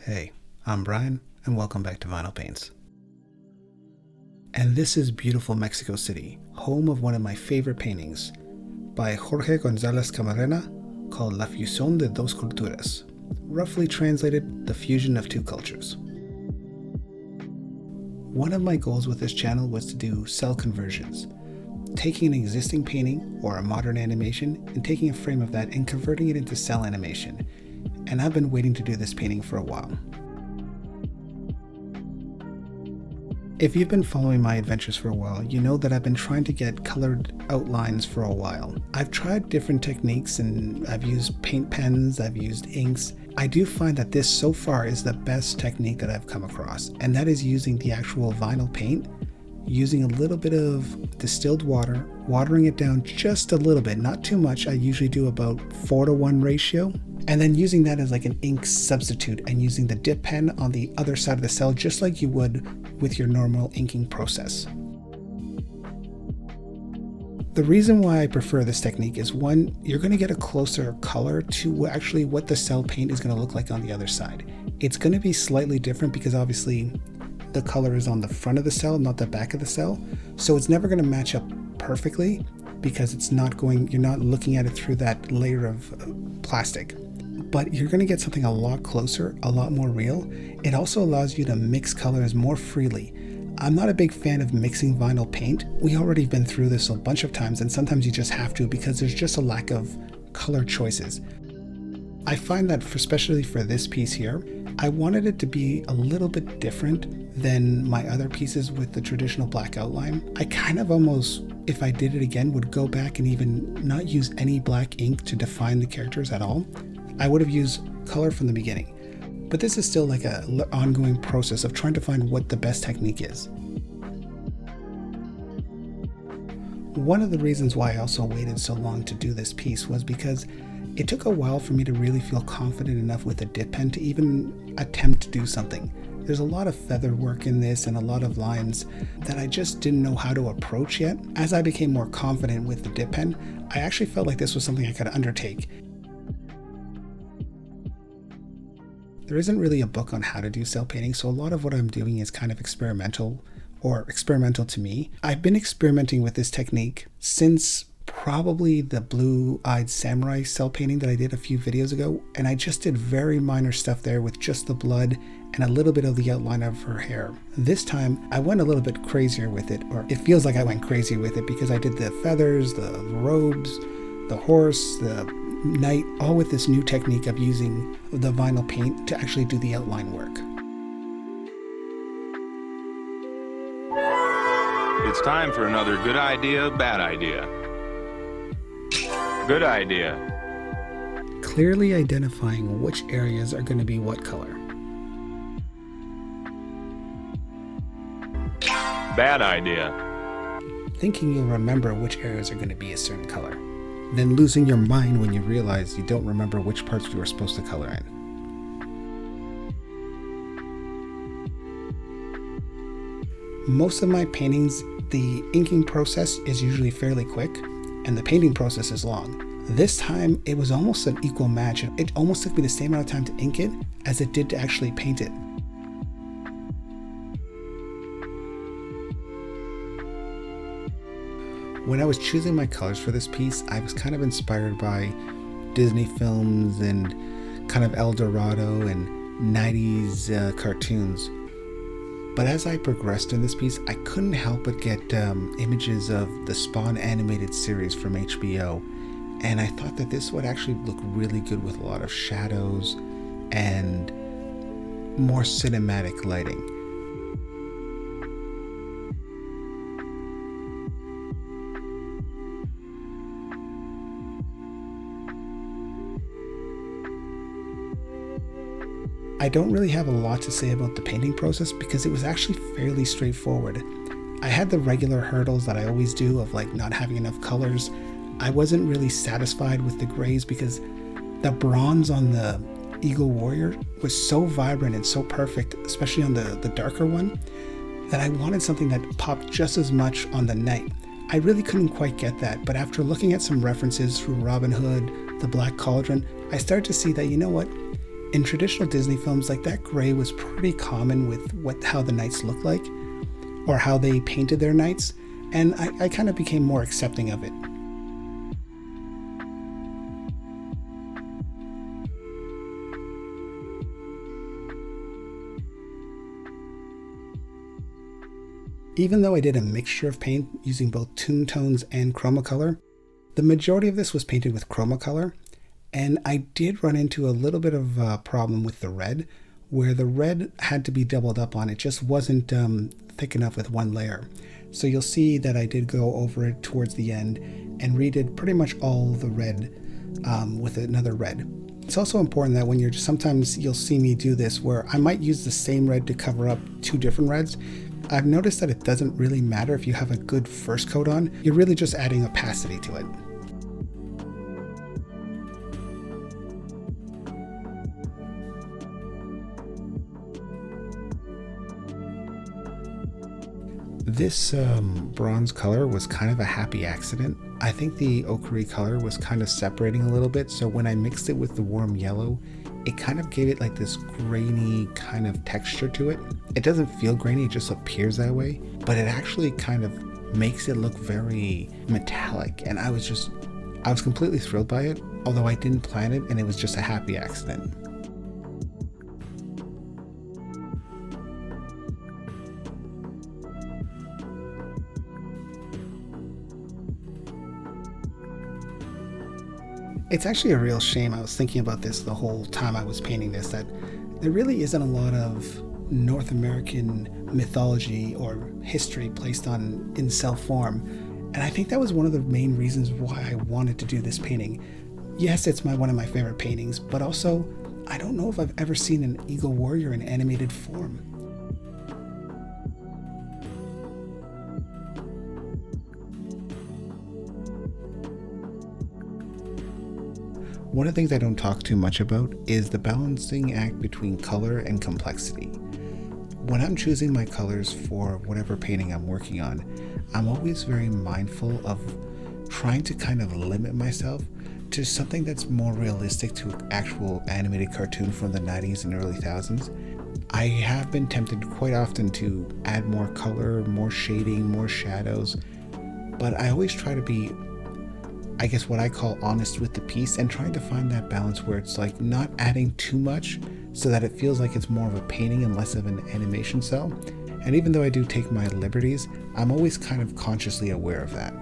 Hey, I'm Bryan, and welcome back to Vinyl Paints. And this is beautiful Mexico City, home of one of my favorite paintings by Jorge Gonzalez Camarena called La Fusión de Dos Culturas, roughly translated, the fusion of two cultures. One of my goals with this channel was to do cell conversions, taking an existing painting or a modern animation and taking a frame of that and converting it into cell animation. And I've been waiting to do this painting for a while. If you've been following my adventures for a while, you know that I've been trying to get colored outlines for a while. I've tried different techniques and I've used paint pens, I've used inks. I do find that this so far is the best technique that I've come across, and that is using the actual vinyl paint, using a little bit of distilled water, watering it down just a little bit, not too much. I usually do about 4:1 ratio. And then using that as like an ink substitute and using the dip pen on the other side of the cell, just like you would with your normal inking process. The reason why I prefer this technique is, one, you're going to get a closer color to actually what the cell paint is going to look like on the other side. It's going to be slightly different because obviously the color is on the front of the cell, not the back of the cell. So it's never going to match up perfectly because you're not looking at it through that layer of plastic. But you're going to get something a lot closer, a lot more real. It also allows you to mix colors more freely. I'm not a big fan of mixing vinyl paint. We already been through this a bunch of times, and sometimes you just have to because there's just a lack of color choices. I find that especially for this piece here, I wanted it to be a little bit different than my other pieces with the traditional black outline. I kind of almost, if I did it again, would go back and even not use any black ink to define the characters at all. I would have used color from the beginning, but this is still like an ongoing process of trying to find what the best technique is. One of the reasons why I also waited so long to do this piece was because it took a while for me to really feel confident enough with a dip pen to even attempt to do something. There's a lot of feather work in this and a lot of lines that I just didn't know how to approach yet. As I became more confident with the dip pen, I actually felt like this was something I could undertake. There isn't really a book on how to do cell painting, so a lot of what I'm doing is kind of experimental to me. I've been experimenting with this technique since probably the Blue-Eyed Samurai cell painting that I did a few videos ago, and I just did very minor stuff there with just the blood and a little bit of the outline of her hair. This time I went a little bit crazier with it, or it feels like I went crazy with it because I did the feathers, the robes, the horse, the knight, all with this new technique of using the vinyl paint to actually do the outline work. It's time for another good idea, bad idea. Good idea. Clearly identifying which areas are going to be what color. Bad idea. Thinking you'll remember which areas are going to be a certain color, then losing your mind when you realize you don't remember which parts you were supposed to color in. Most of my paintings, the inking process is usually fairly quick and the painting process is long. This time it was almost an equal match. It almost took me the same amount of time to ink it as it did to actually paint it. When I was choosing my colors for this piece, I was kind of inspired by Disney films and kind of El Dorado and 90s cartoons. But as I progressed in this piece, I couldn't help but get images of the Spawn animated series from HBO. And I thought that this would actually look really good with a lot of shadows and more cinematic lighting. I don't really have a lot to say about the painting process because it was actually fairly straightforward. I had the regular hurdles that I always do of like not having enough colors. I wasn't really satisfied with the grays because the bronze on the Eagle Warrior was so vibrant and so perfect, especially on the darker one, that I wanted something that popped just as much on the Knight. I really couldn't quite get that, but after looking at some references through Robin Hood, the Black Cauldron, I started to see that, you know what, In traditional Disney films, like that gray was pretty common with how the knights looked like or how they painted their knights, and I kind of became more accepting of it. Even though I did a mixture of paint using both Toon Tones and Chromacolor, the majority of this was painted with Chromacolor, and I did run into a little bit of a problem with the red, where the red had to be doubled up on. It just wasn't thick enough with one layer. So you'll see that I did go over it towards the end and redid pretty much all the red with another red. It's also important that when sometimes you'll see me do this where I might use the same red to cover up two different reds. I've noticed that it doesn't really matter if you have a good first coat on. You're really just adding opacity to it. This bronze color was kind of a happy accident. I think the ochre color was kind of separating a little bit, so when I mixed it with the warm yellow, it kind of gave it like this grainy kind of texture to it. It doesn't feel grainy, it just appears that way, but it actually kind of makes it look very metallic, and I was completely thrilled by it, although I didn't plan it and it was just a happy accident. It's actually a real shame. I was thinking about this the whole time I was painting this, that there really isn't a lot of North American mythology or history placed in cell form. And I think that was one of the main reasons why I wanted to do this painting. Yes, it's one of my favorite paintings, but also I don't know if I've ever seen an eagle warrior in animated form. One of the things I don't talk too much about is the balancing act between color and complexity. When I'm choosing my colors for whatever painting I'm working on, I'm always very mindful of trying to kind of limit myself to something that's more realistic to actual animated cartoon from the 90s and early 2000s. I have been tempted quite often to add more color, more shading, more shadows, but I always try to be, I guess, what I call honest with the piece, and trying to find that balance where it's like not adding too much so that it feels like it's more of a painting and less of an animation cell. And even though I do take my liberties, I'm always kind of consciously aware of that.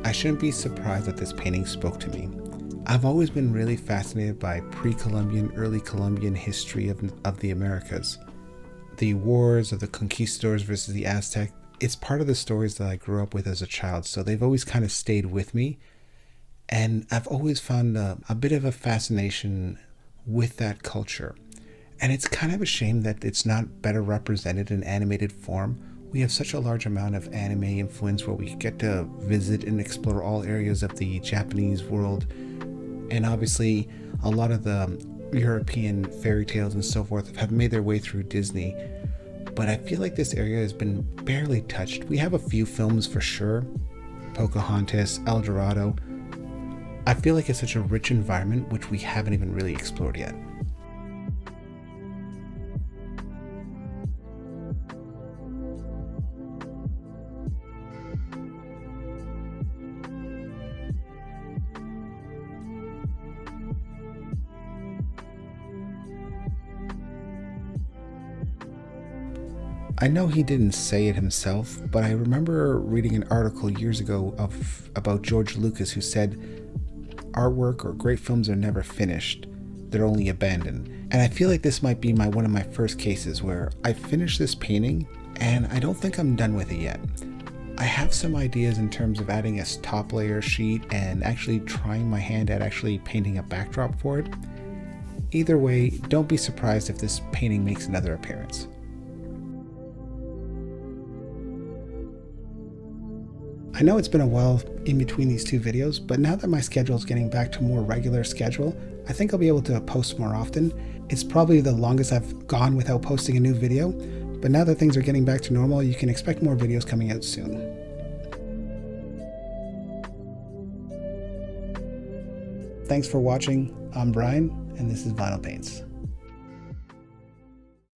I shouldn't be surprised that this painting spoke to me. I've always been really fascinated by pre-Columbian, early Columbian history of the Americas. The wars of the conquistadors versus the Aztec, it's part of the stories that I grew up with as a child, so they've always kind of stayed with me. And I've always found a bit of a fascination with that culture. And it's kind of a shame that it's not better represented in animated form. We have such a large amount of anime influence where we get to visit and explore all areas of the Japanese world. And obviously, a lot of the European fairy tales and so forth have made their way through Disney. But I feel like this area has been barely touched. We have a few films for sure. Pocahontas, El Dorado. I feel like it's such a rich environment which we haven't even really explored yet. I know he didn't say it himself, but I remember reading an article years ago about George Lucas who said, artwork or great films are never finished, they're only abandoned. And I feel like this might be one of my first cases where I finished this painting and I don't think I'm done with it yet. I have some ideas in terms of adding a top layer sheet and actually trying my hand at actually painting a backdrop for it. Either way, don't be surprised if this painting makes another appearance. I know it's been a while in between these two videos, but now that my schedule is getting back to a more regular schedule, I think I'll be able to post more often. It's probably the longest I've gone without posting a new video, but now that things are getting back to normal, you can expect more videos coming out soon. Thanks for watching. I'm Bryan, and this is Vinyl Paints.